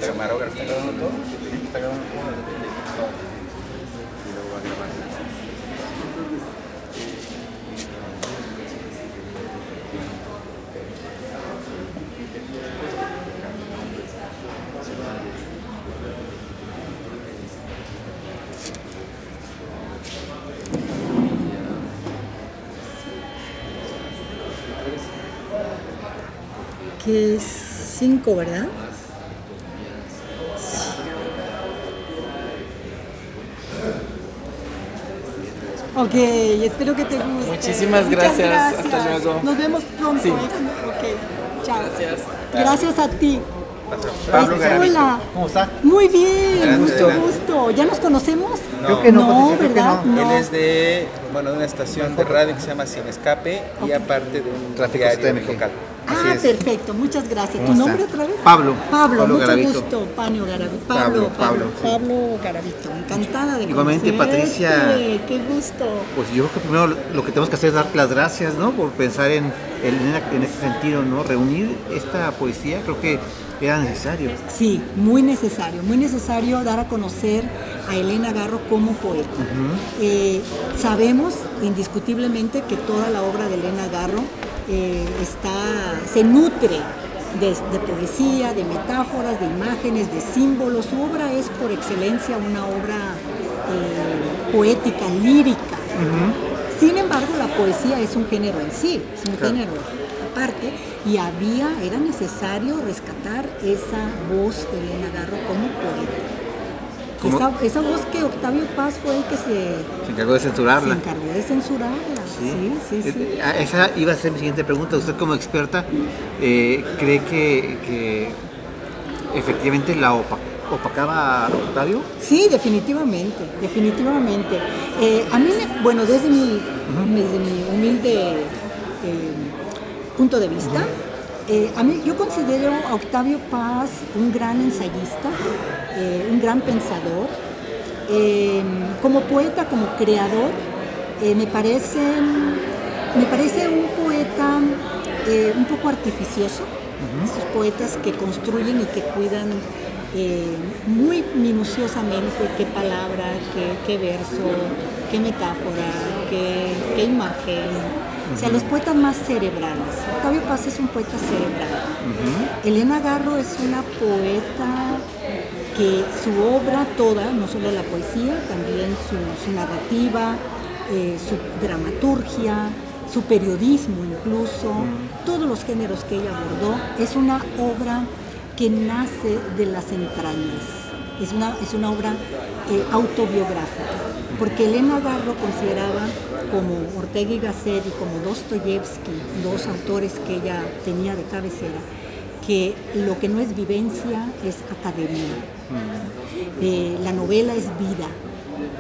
camarógrafo está grabando todo. Está grabando todo. Y luego va a grabar. Que es 5, ¿verdad? Ok, espero que te guste. Muchísimas gracias. Hasta luego. Nos vemos pronto. Sí. Ok, chao. Gracias. Gracias a ti. Pablo Garavito. Hola. ¿Cómo está? Muy bien, Adelante, mucho adelante. gusto. ¿Ya nos conocemos? Creo que no, No, Patricia, creo que ¿verdad? no. Él es de, de una estación de radio que se llama Sin Escape y aparte de un Tráfico diario TMG. local. Así Ah, es. perfecto, muchas gracias. ¿Tu ¿Cómo nombre está? otra vez? Pablo. Pablo, Pablo mucho Garavito. gusto. Panio Garavito. Pablo, Pablo Garavito. Encantada de Igualmente, conocerte. Patricia. Qué gusto. Pues yo creo que primero lo que tenemos que hacer es dar las gracias, ¿no? Por pensar en ese sentido, ¿no? Reunir esta poesía, creo que era necesario. Sí, muy necesario dar a conocer a Elena Garro como poeta. Sabemos indiscutiblemente que toda la obra de Elena Garro se nutre de poesía, de metáforas, de imágenes, de símbolos. Su obra es por excelencia una obra poética, lírica. Sin embargo, la poesía es un género en sí, es un género aparte, y era necesario rescatar esa voz de Elena Garro como poeta. Esa voz que Octavio Paz fue el que Se encargó de censurarla. Sí. Esa iba a ser mi siguiente pregunta. Usted como experta, ¿cree que efectivamente la opacaba a Octavio? Sí, definitivamente. A mí, bueno, desde mi humilde punto de vista, yo considero a Octavio Paz un gran ensayista, un gran pensador. Como poeta, como creador, me parece un poeta un poco artificioso. Esos poetas que construyen y que cuidan muy minuciosamente qué palabra, qué verso, qué metáfora, qué imagen. O sea, los poetas más cerebrales. Octavio Paz es un poeta cerebral. Elena Garro es una poeta que su obra toda, no solo la poesía, también su narrativa, su dramaturgia, su periodismo incluso, todos los géneros que ella abordó, es una obra que nace de las entrañas. Es una obra autobiográfica, porque Elena Garro consideraba, como Ortega y Gasset y como Dostoyevsky, dos autores que ella tenía de cabecera, que lo que no es vivencia es academia. La novela es vida.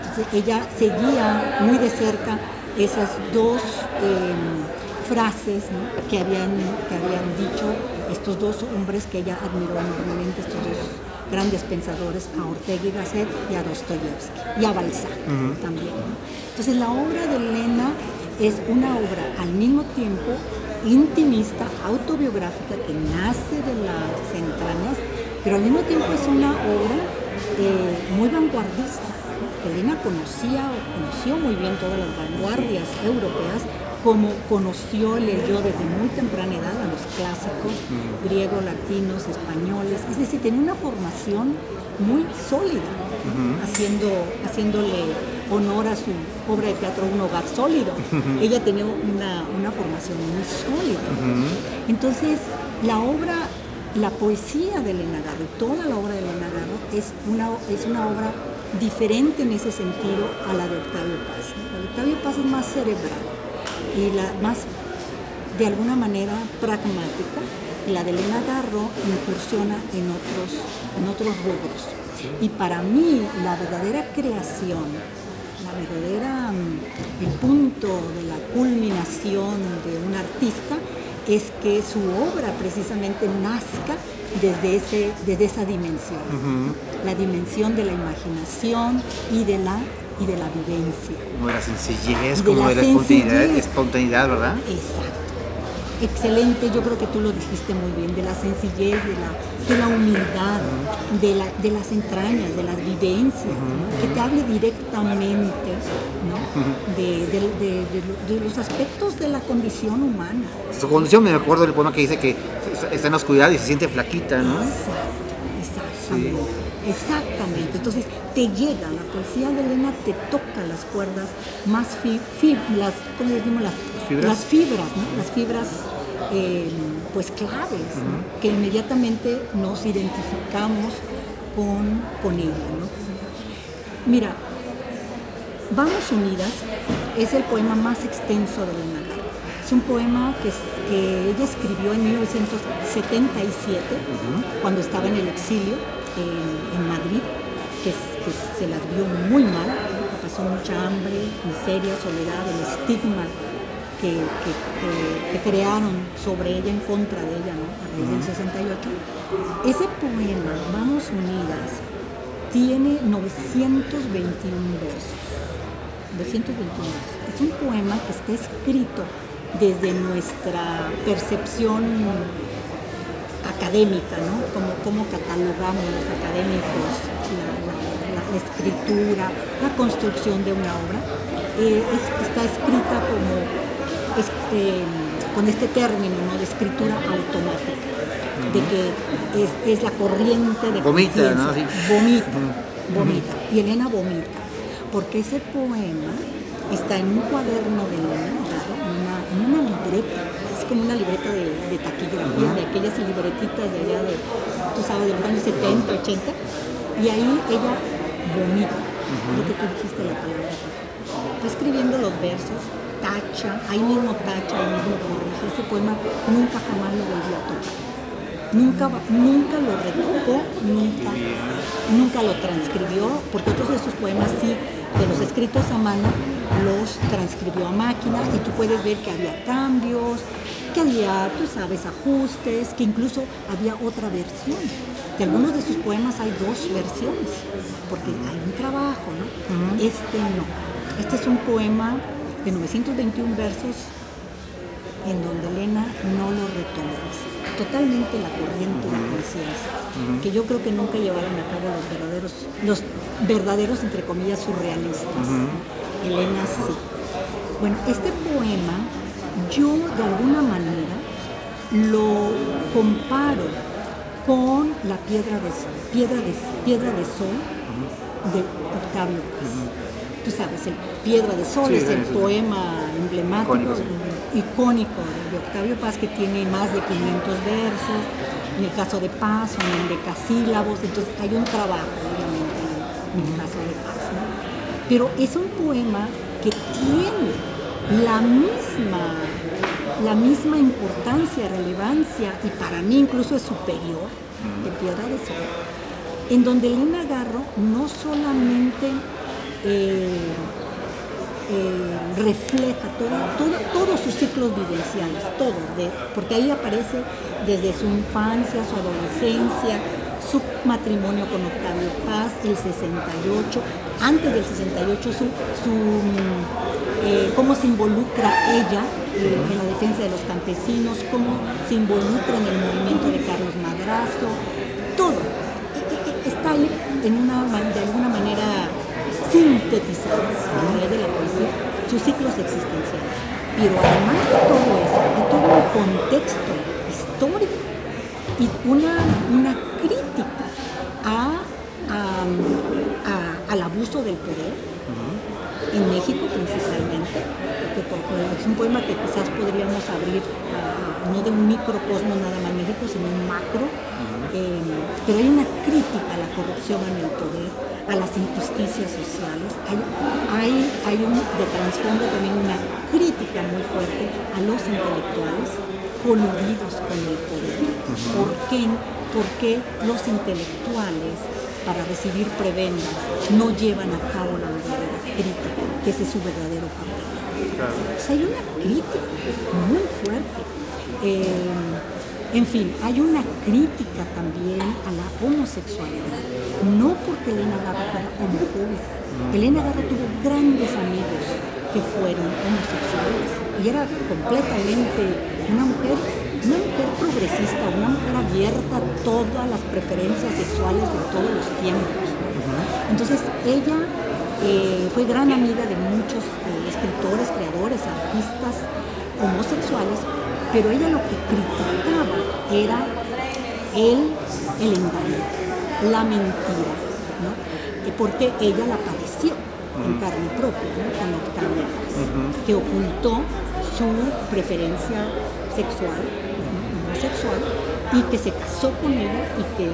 Entonces ella seguía muy de cerca esas dos frases, ¿no?, que habían dicho estos dos hombres que ella admiró enormemente, estos dos grandes pensadores, a Ortega y Gasset y a Dostoyevsky y a Balzac también, ¿no? Entonces la obra de Elena es una obra al mismo tiempo intimista, autobiográfica, que nace de las entrañas, pero al mismo tiempo es una obra muy vanguardista. Elena conoció muy bien todas las vanguardias europeas, como leyó desde muy temprana edad a los clásicos griegos, latinos, españoles. Es decir, tenía una formación muy sólida, haciéndole honor a su obra de teatro Un hogar sólido. Ella tenía una formación muy sólida. Entonces, la poesía de Elena Garro, toda la obra de Elena Garro es una obra diferente en ese sentido a la de Octavio Paz. La de Octavio Paz es más cerebral y más, de alguna manera, pragmática, y la de Elena Garro incursiona en otros rubros. Y para mí, la verdadera creación, el punto de la culminación de un artista es que su obra precisamente nazca desde esa dimensión, la dimensión de la imaginación y de la vivencia. Como de la sencillez, como de la espontaneidad, ¿verdad? Exacto. excelente, yo creo que tú lo dijiste muy bien, de la sencillez, de la humildad, de las entrañas, de las vivencias, que te hable directamente, ¿no? de los aspectos de la condición humana. Su condición, me acuerdo del poema que dice que está en la oscuridad y se siente flaquita, ¿no? Exactamente. Exactamente, entonces te llega, la poesía de Elena te toca las cuerdas más ¿cómo decimos? Las fibras, ¿no? Las fibras pues claves, ¿no? Que inmediatamente nos identificamos con ella, ¿no? Mira, Vamos Unidas es el poema más extenso de Elena Garro. Es un poema que ella escribió en 1977, cuando estaba en el exilio en Madrid, que se las vio muy mal, pasó mucha hambre, miseria, soledad, el estigma que crearon sobre ella, en contra de ella, ¿no? A raíz del 68. Ese poema, Vamos Unidas, tiene 921 versos. 921 versos. Es un poema que está escrito desde nuestra percepción académica, ¿no? Cómo catalogamos los académicos la escritura, la construcción de una obra. Está escrita con este término, ¿no? De escritura automática, de que es la corriente de vomita, ¿no? Sí. Vomita. Y Elena vomita, porque ese poema está en un cuaderno de Elena, en una libreta. Es como una libreta de taquigrafía, de aquellas libretitas de allá de, tú sabes, de los años 70, 80, y ahí ella vomita, lo que tú dijiste, la palabra. Está escribiendo los versos, tacha, ahí mismo corrige. Ese poema nunca jamás lo volvió a tocar. Nunca lo retocó, nunca lo transcribió, porque otros de sus poemas sí, de los escritos a mano, los transcribió a máquina, y tú puedes ver que había cambios, que había, tú sabes, ajustes, que incluso había otra versión. De algunos de sus poemas hay dos versiones, porque hay un trabajo, ¿no? Este no. Este es un poema de 921 versos en donde Elena no lo retomó. Totalmente la corriente de la conciencia, que yo creo que nunca llevaron a cabo los verdaderos, entre comillas, surrealistas. Elena sí. Bueno, este poema yo de alguna manera lo comparo con la Piedra de Sol de Octavio Paz. Tú sabes, el Piedra de Sol es el poema emblemático, icónico de Octavio Paz, que tiene más de 500 versos. En el caso de Paz son en decasílabos, entonces hay un trabajo, obviamente, en el caso de Paz, ¿no? Pero es un poema que tiene la misma importancia, relevancia, y para mí incluso es superior, de Piedra de Sol, en donde Elena Garro no solamente refleja todos sus ciclos vivenciales, porque ahí aparece desde su infancia, su adolescencia, su matrimonio con Octavio Paz, el 68, antes del 68, cómo se involucra ella en la defensa de los campesinos, cómo se involucra en el movimiento de Carlos Madrazo, todo está ahí de alguna manera sintetizado a través de la poesía, sus ciclos existenciales. Pero además de todo eso, hay todo un contexto histórico y una crítica al abuso del poder, en México principalmente, porque es un poema que quizás podríamos abrir no de un microcosmos nada más México, sino un macro, pero hay una crítica a la corrupción en el poder, a las injusticias sociales, hay de trasfondo también una crítica muy fuerte a los intelectuales coludidos con el poder. ¿Por qué los intelectuales, para recibir prebendas, no llevan a cabo la verdadera crítica, que ese es su verdadero papel? Claro. Pues hay una crítica muy fuerte. En fin, hay una crítica también a la homosexualidad, no porque Elena Garro fuera homofóbica. Elena Garro tuvo grandes amigos que fueron homosexuales y era completamente una mujer progresista, una mujer abierta a todas las preferencias sexuales de todos los tiempos. Entonces ella fue gran amiga de muchos escritores, creadores, artistas homosexuales, pero ella lo que criticaba era el engaño, la mentira, ¿no? Porque ella la padeció en carne propia, ¿no? Con Octavia Paz, que ocultó su preferencia sexual, ¿no? Homosexual, y que se casó con ella y que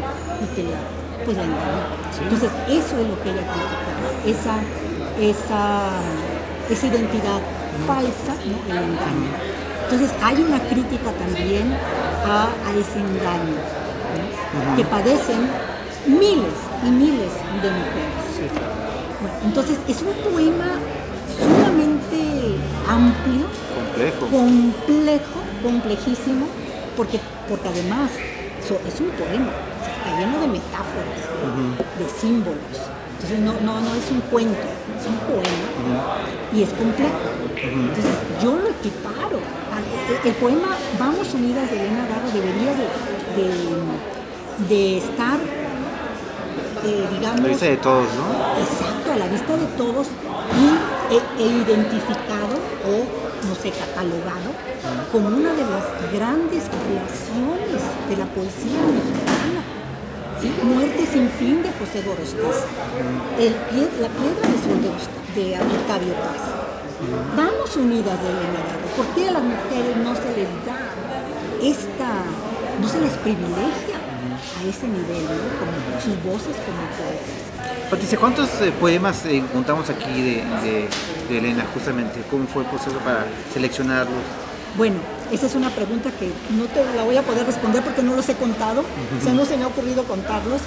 la engañó. ¿Sí? Entonces eso es lo que ella criticaba, esa identidad falsa, ¿no? El engaño. Entonces hay una crítica también a ese engaño, ¿no? Que padecen miles y miles de mujeres. Sí. Bueno, entonces es un poema sumamente amplio, complejo, complejísimo, porque además es un poema, está lleno de metáforas, de símbolos. Entonces no es un cuento, es un poema y es complejo. Entonces yo lo equiparo. El poema Vamos Unidas de Elena Garro debería de estar, digamos... A la vista de todos, ¿no? Exacto, a la vista de todos e identificado o, no sé, catalogado como una de las grandes creaciones de la poesía mexicana. ¿Sí? Muerte sin fin de José Gorostiza, La piedra de sol de Octavio Paz. Vamos Unidas de Elena Garro. ¿Por qué a las mujeres no se les da no se les privilegia a ese nivel, ¿no? Como sus voces como poetas? Patricia, ¿cuántos poemas encontramos aquí de Elena, justamente? ¿Cómo fue el proceso para seleccionarlos? Bueno, esa es una pregunta que no te la voy a poder responder porque no los he contado, o sea, no se me ha ocurrido contarlos.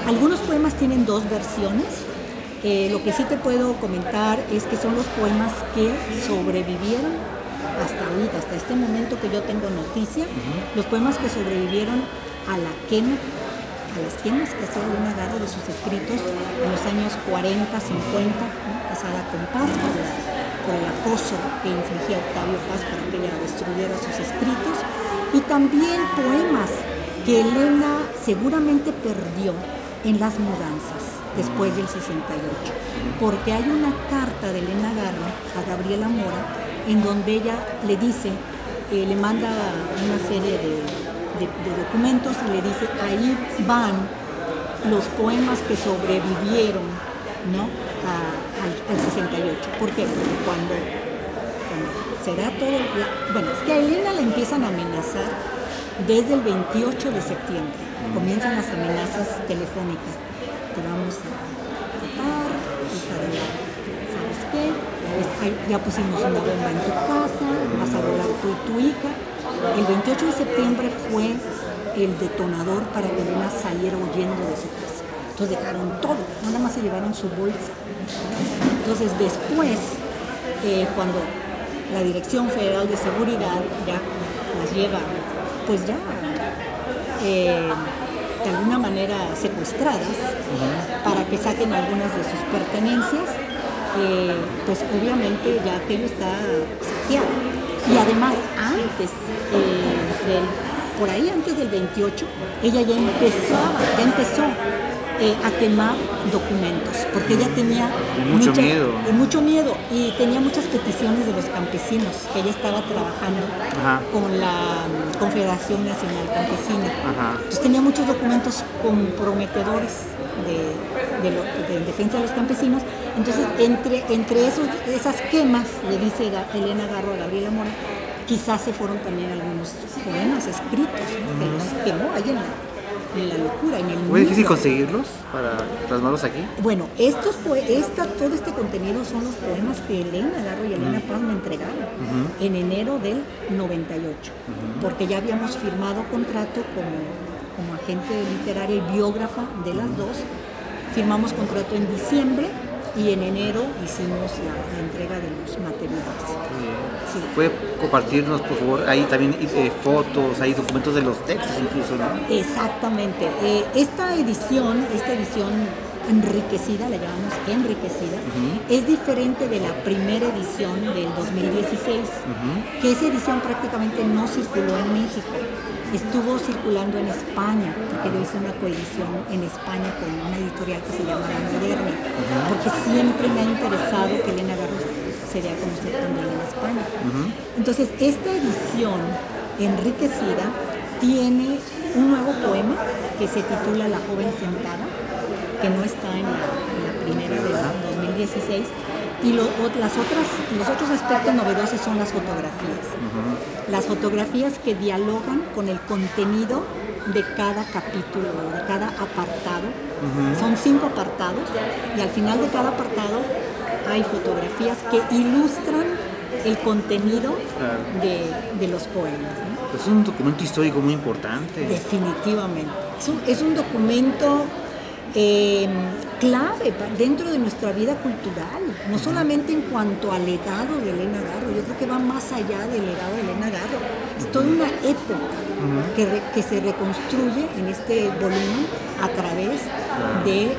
Algunos poemas tienen dos versiones. Lo que sí te puedo comentar es que son los poemas que sobrevivieron hasta ahorita, hasta este momento que yo tengo noticia, los poemas que sobrevivieron a las quemas que hacía Elena Garro de sus escritos en los años 40, 50, ¿no? Casada con Paz por el acoso que infligía Octavio Paz para que ella destruyera sus escritos, y también poemas que Elena seguramente perdió en las mudanzas después del 68, porque hay una carta de Elena Garro a Gabriela Mora en donde ella le dice, le manda una serie de documentos y le dice, ahí van los poemas que sobrevivieron, ¿no? al 68. ¿Por qué? Porque cuando será todo... Bueno, es que a Elena la empiezan a amenazar desde el 28 de septiembre. Comienzan las amenazas telefónicas. Te vamos a matar, hija de la... ¿Sabes qué? Ya pusimos una bomba en tu casa, vas a volar tú y tu hija. El 28 de septiembre fue el detonador para que Elena saliera huyendo de su casa. Entonces dejaron todo, no nada más se llevaron su bolsa. Entonces después, cuando la Dirección Federal de Seguridad ya las lleva, pues ya de alguna manera secuestradas, para que saquen algunas de sus pertenencias, pues obviamente ya aquello está saqueado. Y además antes, por ahí antes del 28, ella ya empezó a quemar documentos, porque ella tenía mucho miedo y tenía muchas peticiones de los campesinos, que ella estaba trabajando con la Confederación Nacional Campesina. Entonces tenía muchos documentos comprometedores de defensa de los campesinos. Entonces entre esas quemas, le dice Elena Garro a Gabriela Mora, quizás se fueron también algunos poemas escritos, ¿no? Que los quemó ahí en la locura, en el mundo. ¿Fue difícil conseguirlos para plasmarlos aquí? Bueno, todo este contenido son los poemas que Elena Garro y Elena Paz me entregaron en enero del 98, porque ya habíamos firmado contrato como agente literaria y biógrafa de las dos. Firmamos contrato en diciembre y en enero hicimos la entrega de los materiales. Sí. ¿Puede compartirnos, por favor? Hay también fotos, hay documentos de los textos incluso, ¿no? Exactamente. Esta edición enriquecida, la llamamos enriquecida, es diferente de la primera edición del 2016, que esa edición prácticamente no circuló en México, estuvo circulando en España, porque yo hice una coedición en España con una editorial que se llama La Moderna, porque siempre me ha interesado que Elena Garro se dé a conocer también en España. Entonces, esta edición enriquecida tiene un nuevo poema que se titula La joven sentada, que no está en la primera de 2016, y los otros aspectos novedosos son las fotografías. Las fotografías que dialogan con el contenido de cada capítulo, de cada apartado. Son 5 apartados, y al final de cada apartado hay fotografías que ilustran el contenido de los poemas, ¿no? Es un documento histórico muy importante. Definitivamente. Es un documento clave dentro de nuestra vida cultural, no solamente en cuanto al legado de Elena Garro, yo creo que va más allá del legado de Elena Garro. Es toda una época que se reconstruye en este volumen a través de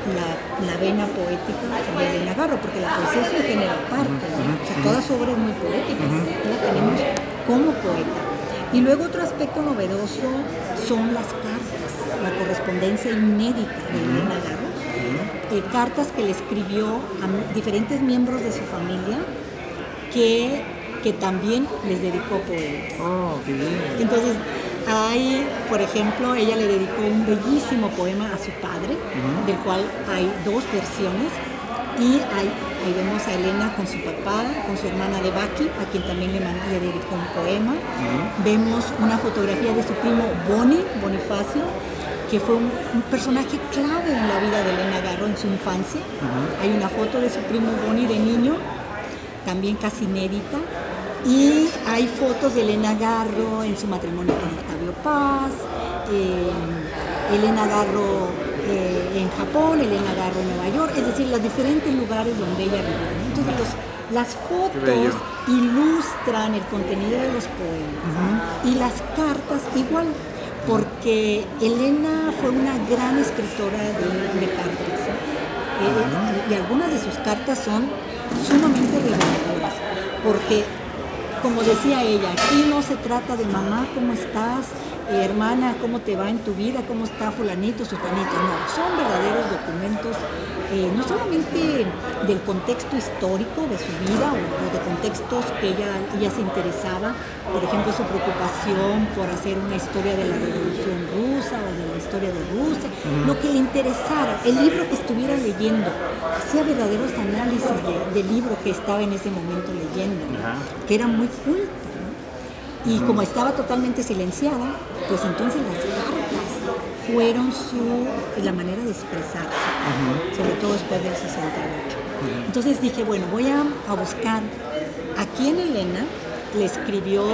la vena poética de Elena Garro, porque la poesía es un género aparte, ¿no? O sea, toda su obra es muy poética, la tenemos como poeta. Y luego otro aspecto novedoso son las cartas, la correspondencia inédita de Elena Garro, cartas que le escribió a diferentes miembros de su familia que también les dedicó poemas. Oh, qué bien. Entonces, hay, por ejemplo, ella le dedicó un bellísimo poema a su padre, del cual hay 2 versiones, y ahí vemos a Elena con su papá, con su hermana Devaki, a quien también le dedicó un poema. Vemos una fotografía de su primo Bonifacio, que fue un personaje clave en la vida de Elena Garro en su infancia. Hay una foto de su primo Boni de niño, también casi inédita, y hay fotos de Elena Garro en su matrimonio con Octavio Paz, Elena Garro en Japón, Elena Garro en Nueva York, es decir, los diferentes lugares donde ella vivió, ¿no? Entonces las fotos ilustran el contenido de los poemas y las cartas igual, porque Elena fue una gran escritora de cartas, y algunas de sus cartas son sumamente reveladoras, porque, como decía ella, aquí no se trata de mamá, ¿cómo estás? Hermana, ¿cómo te va en tu vida? ¿Cómo está fulanito, sutanito? No, son verdaderos documentos, no solamente del contexto histórico de su vida o de contextos que ella se interesaba, por ejemplo, su preocupación por hacer una historia de la Revolución Rusa o de la historia de Rusia, lo que le interesara, el libro que estuviera leyendo, hacía verdaderos análisis del libro que estaba en ese momento leyendo, ¿no? Que era muy culto. Y como estaba totalmente silenciada, pues entonces las cartas fueron la manera de expresarse, sobre todo después del 68. Entonces dije, bueno, voy a buscar a quién Elena le escribió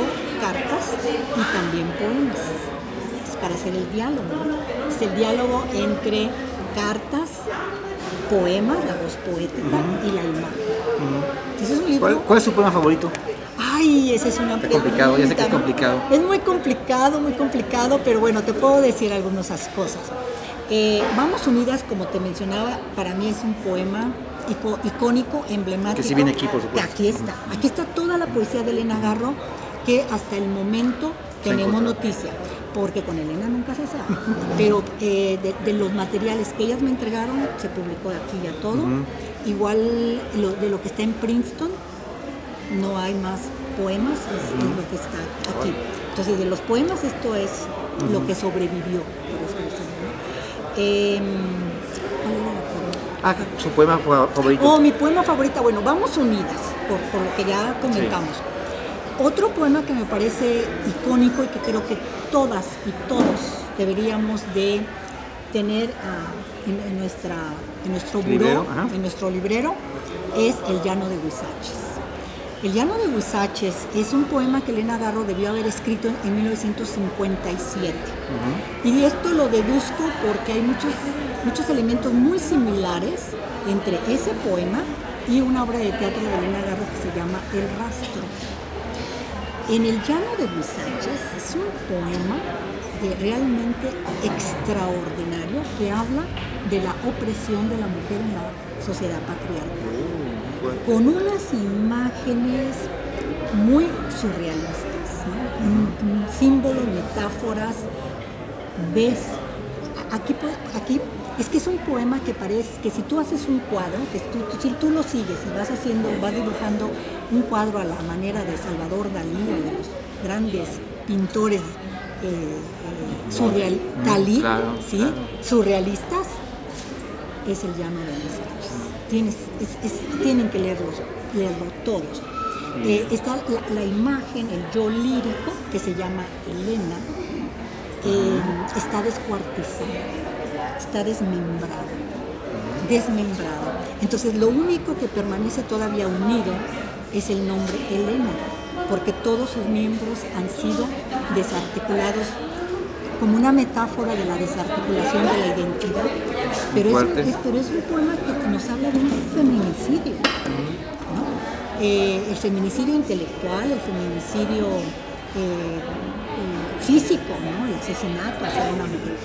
cartas y también poemas, para hacer el diálogo, ¿no? Es el diálogo entre cartas, poemas, la voz poética y la imagen. Entonces, es un libro. ¿Cuál es su poema favorito? Ay, esa es una pregunta. Complicado, ya sé que es complicado. Es muy complicado, pero bueno, te puedo decir algunas cosas. Vamos Unidas, como te mencionaba, para mí es un poema icónico, emblemático. Que sí viene aquí, por supuesto. Aquí está toda la poesía de Elena Garro, que hasta el momento tenemos noticia, porque con Elena nunca se sabe, pero de los materiales que ellas me entregaron, se publicó de aquí ya todo, igual de lo que está en Princeton, no hay más poemas, es lo que está aquí. Entonces, de los poemas, esto es lo que sobrevivió, por eso decirlo, ¿no? ¿Cuál era la pregunta? ¿Su poema favorito? Oh, mi poema favorito, bueno, Vamos Unidas, por lo que ya comentamos. Sí. Otro poema que me parece icónico y que creo que todas y todos deberíamos de tener en nuestro librero, es El Llano de Huizaches. El Llano de Huizaches es un poema que Elena Garro debió haber escrito en 1957. Y esto lo deduzco porque hay muchos elementos muy similares entre ese poema y una obra de teatro de Elena Garro que se llama El Rastro. En El Llano de Huizaches es un poema realmente extraordinario que habla de la opresión de la mujer en la sociedad patriarcal, con unas imágenes muy surrealistas, ¿no? Un símbolo, metáforas, ves, aquí es que es un poema que parece que si tú haces un cuadro, que si tú lo sigues y vas dibujando un cuadro a la manera de Salvador Dalí o de los grandes pintores Dalí, claro, ¿sí? Claro. Surrealistas, es el llano de Versalles. Tienen que leerlo todos. Está la imagen, el yo lírico, que se llama Elena, está descuartizado, está desmembrado. Entonces lo único que permanece todavía unido es el nombre Elena, porque todos sus miembros han sido desarticulados, como una metáfora de la desarticulación de la identidad. Pero es un poema que nos habla de un feminicidio, ¿no? El feminicidio intelectual, el feminicidio físico, ¿no? El asesinato hacia una mujer,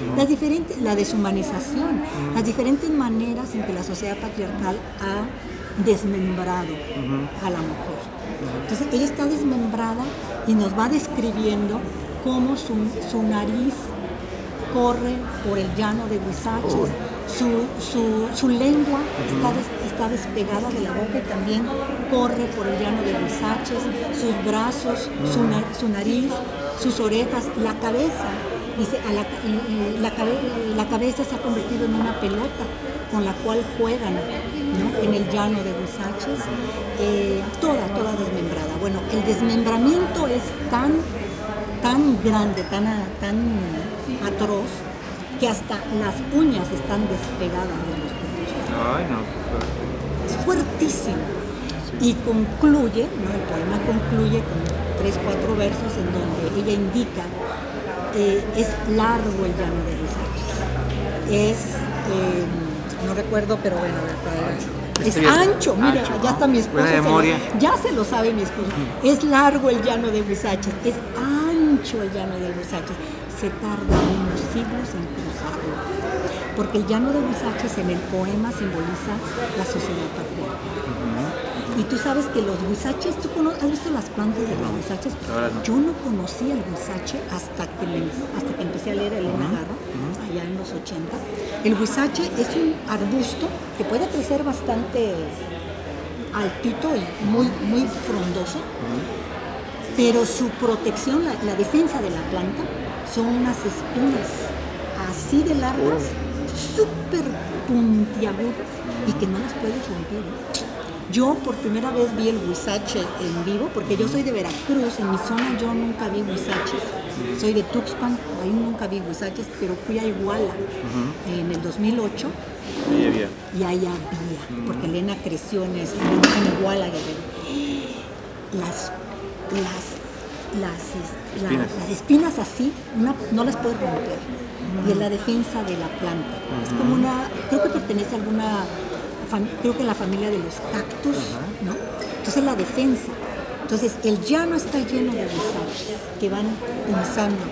la deshumanización, las diferentes maneras en que la sociedad patriarcal ha desmembrado a la mujer. Entonces ella está desmembrada y nos va describiendo cómo su nariz corre por el llano de Huizaches, su lengua está despegada de la boca y también corre por el llano de Huizaches, sus brazos, su nariz, sus orejas, la cabeza. Dice, la cabeza se ha convertido en una pelota con la cual juegan, ¿no? En el llano de Huizaches, toda desmembrada. Bueno, el desmembramiento es tan grande, tan atroz, que hasta las uñas están despegadas de los dedos. Ay, no, qué fuerte. Es fuertísimo. Y concluye, ¿no? El poema concluye con 3-4 versos en donde ella indica, es largo el llano de Huizaches. No recuerdo, pero bueno, es ancho, mira, ancho, ya está mi esposo, ya se lo sabe mi esposo. Es largo el llano de Huizaches, es ancho el llano de Huizaches. Se tarda unos siglos en cruzarlo, porque el llano de Huizaches en el poema simboliza la sociedad patriarcal. Y tú sabes que los huizaches, ¿has visto las plantas de los huizaches? No. Yo no conocía el huizache hasta que empecé a leer a Elena Garro, allá en los 80. El huizache es un arbusto que puede crecer bastante altito y muy frondoso, pero su protección, la defensa de la planta, son unas espinas así de largas, súper puntiagudas y que no las puedes romper. Yo por primera vez vi el huizache en vivo, porque yo soy de Veracruz, en mi zona yo nunca vi huizaches. Soy de Tuxpan, ahí nunca vi huizaches, pero fui a Iguala en el 2008 y ahí había, porque Elena creció en Iguala, Guerrero. Las espinas así, no las puedes romper, y es la defensa de la planta. Es como creo que pertenece a creo que la familia de los cactus, ¿no? Entonces la defensa. Entonces el llano está lleno de huizaches que van punzando,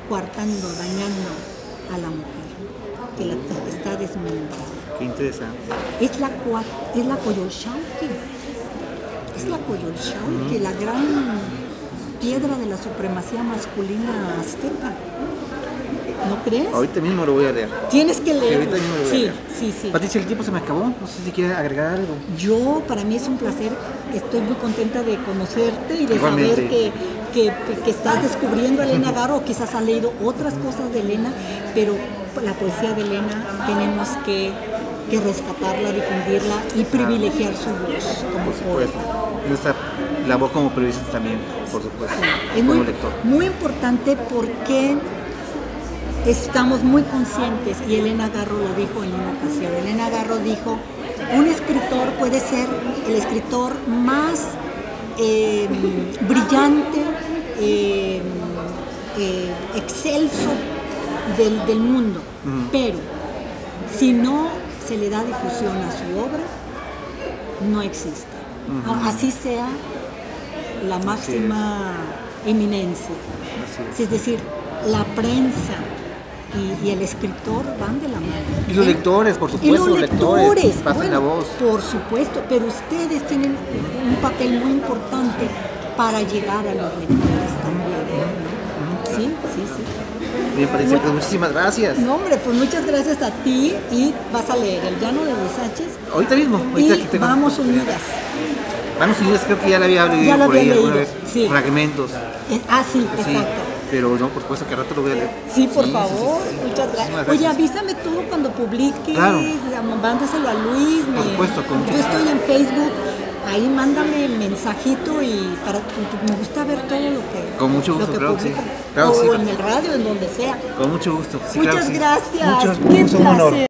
coartando, dañando a la mujer, que está desmembrada. Qué interesante. Es la Coyolxauhqui. Es la Coyolxauhqui, la gran piedra de la supremacía masculina azteca. ¿No crees? Ahorita mismo lo voy a leer. Tienes que leerlo. Sí, ahorita mismo lo voy a leer. Sí. Patricia, el tiempo se me acabó. No sé si quieres agregar algo. Para mí es un placer. Estoy muy contenta de conocerte y de Igualmente. saber que estás descubriendo a Elena Garro, o quizás has leído otras cosas de Elena, pero la poesía de Elena tenemos que rescatarla, difundirla y privilegiar su voz como poeta. Nuestra labor como periodista también, por supuesto, Es como lector. muy importante porque estamos muy conscientes, y Elena Garro lo dijo en una ocasión. Elena Garro dijo, un escritor puede ser el escritor más brillante, excelso del mundo, pero si no se le da difusión a su obra, no existe. Así sea la máxima eminencia. Es decir, la prensa y el escritor van de la mano. Y los lectores, por Y supuesto, los lectores, pasen la voz. por supuesto, pero ustedes tienen un papel muy importante para llegar a los lectores también, ¿no? Sí. Me parece, pues muchísimas gracias. No, hombre, pues muchas gracias a ti y vas a leer El Llano de Huizaches Ahorita mismo, y aquí tengo. Vamos Unidas. Vamos Unidas, creo que ya la había leído Ya la por ahí había alguna leído, vez. sí. Fragmentos. Sí, Sí, exacto. pero no, por supuesto que al rato lo voy a leer. Sí, por favor, muchas gracias. Muchísimas Oye, gracias. avísame todo cuando publiques, Claro. mándaselo a Luis. Por supuesto, con mucho Yo estoy en Facebook, ahí mándame mensajito y me gusta ver todo lo que Con mucho gusto, lo que claro que sí. publican. Claro que o sí. en el radio, en donde sea. Con mucho gusto. Sí, Muchas claro que sí. gracias. Mucho, Qué es un honor. placer.